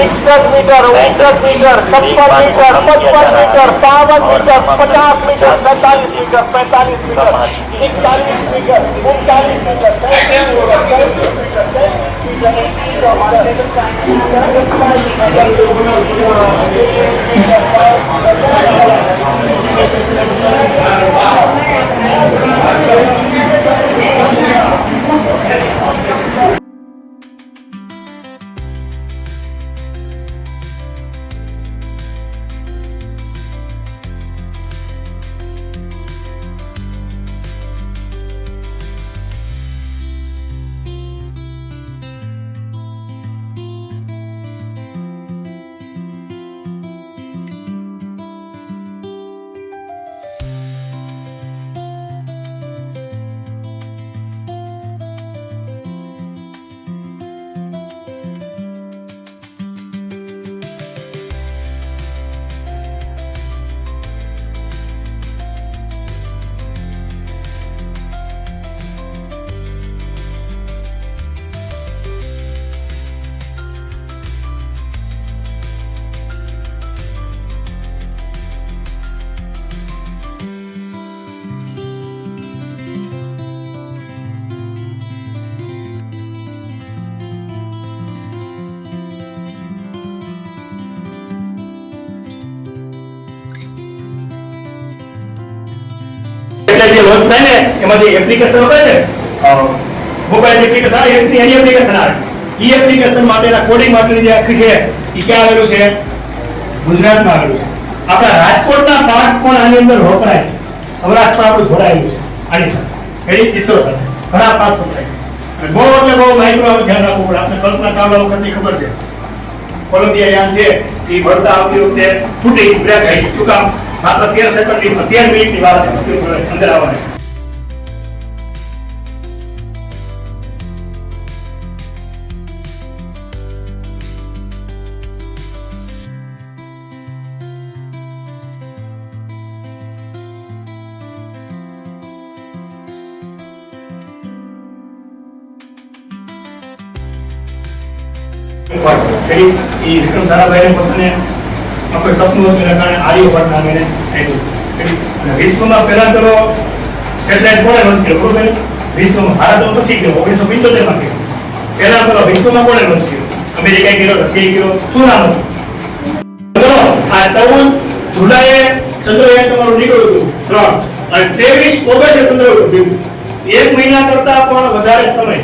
61 metre 59 metre 56 metre 55 metre 52 metre 50 metre 47 metre 45 metre 41 metre 39 metre 33 જે launch થાય ને એમાં જે એપ્લિકેશન હોય ને મોબાઈલ એપ્લિકેશન આવે એની એપ્લિકેશન આવે ઈ એપ્લિકેશન માટેના કોડિંગ માટેની જે આખી છે ઈ ક્યાં આવેલું છે ગુજરાતમાં આવેલું છે આપણા રાજકોટના પાર્ટ્સ પણ આની અંદર વપરાય છે સૌરાષ્ટ્ર આપણું જોડાયેલું છે આની સાથે એની ઈસરો ઘણા પાર્ટ્સ વપરાય છે બહુ એટલે બહુ માઇક્રો ધ્યાન રાખવું પડે આપણે કલ્પના ચાવલા વખતની ખબર છે કોલંબિયા યાન છે એ ભરતા આવતી વખતે ફૂટી બ્રેક આવી છે શું કામ માત્ર 13 સેકન્ડની 13 મિનિટની વાર અંદર આવવાની વિક્રમ સારાભાઈ પોતાને આપણે સપનું હતું એના કારણે આર્યભટ્ટ નામે આપ્યું વિશ્વમાં પહેલા તો સેટેલાઇટ કોણે લોન્ચ કર્યો બરોબર વિશ્વમાં ભારત પછી ગયો 1975 માં કર્યો પહેલા તો વિશ્વમાં કોણે લોન્ચ કર્યો અમેરિકાએ કર્યો રશિયાએ કર્યો શું નામ હતું આ 14 જુલાઈએ ચંદ્રયાન તમારું નીકળ્યું હતું 3 અને 23 ઓગસ્ટે ચંદ્રયાન એક મહિના કરતા પણ વધારે સમય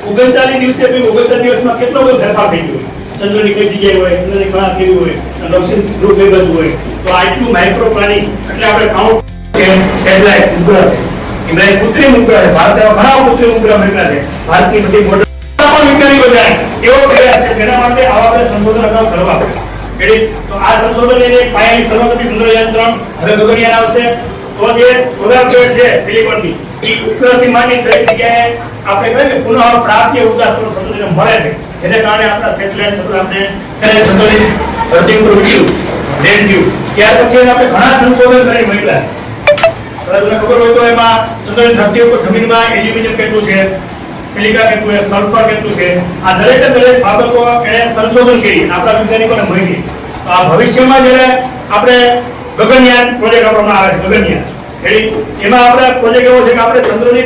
39 દિવસે 39 દિવસમાં કેટલો બધો ફેરફાર થઈ ગયો ચંદ્રની કઈ જગ્યાએ હોય ચંદ્રની ઘણા કેવી હોય દક્ષિણ ધ્રુવ કઈ બાજુ હોય તો આટલું માઇક્રો પ્લાનિંગ એટલે આપણે કાઉન્ટ છે સેટેલાઇટ ઉપગ્રહ છે એમાં કૃત્રિમ ઉપગ્રહ છે ભારતમાં ઘણા કૃત્રિમ ઉપગ્રહ બન્યા છે ભારતની બધી મોટર પણ વૈજ્ઞાનિકો જાય એવો પ્રયાસ છે તેના માટે આવા આપણે સંશોધન અગાઉ કરવા પડે તો આ સંશોધનની એક પાયાની શરૂઆત હતી ચંદ્રયાન 3 હવે ગગનયાન આવશે તો જે સોલાર પ્લેટ છે સિલિકોનની એ ઉપગ્રહથી માંડી દરેક જગ્યાએ આપણે કહીએ કે પુનઃ પ્રાપ્ય ઉર્જા સ્ત્રોત સંશોધનને મળે છે જેને કારણે આપણા સેટેલાઇટ સતત આપણે ચંદ્રની ધરતી ઉપર વિકસ્યું લેન્ડ થયું ત્યાર પછી આપણે ઘણા સંશોધન કરી મળ્યા તમને ખબર હોય તો એમાં ચંદ્રની ધરતી ઉપર જમીનમાં એલ્યુમિનિયમ કેટલું છે સિલિકા કેટલું છે સલ્ફર કેટલું છે આ દરેક બાબતો એણે સંશોધન કરી આપણા વૈજ્ઞાનિકોને મળી આ ભવિષ્યમાં જ્યારે આપણે ગગનયાન પ્રોજેક્ટ આપવામાં આવે છે ગગનયાન એમાં આપણે પ્રોજેક્ટ એવો છે કે આપણે ચંદ્રની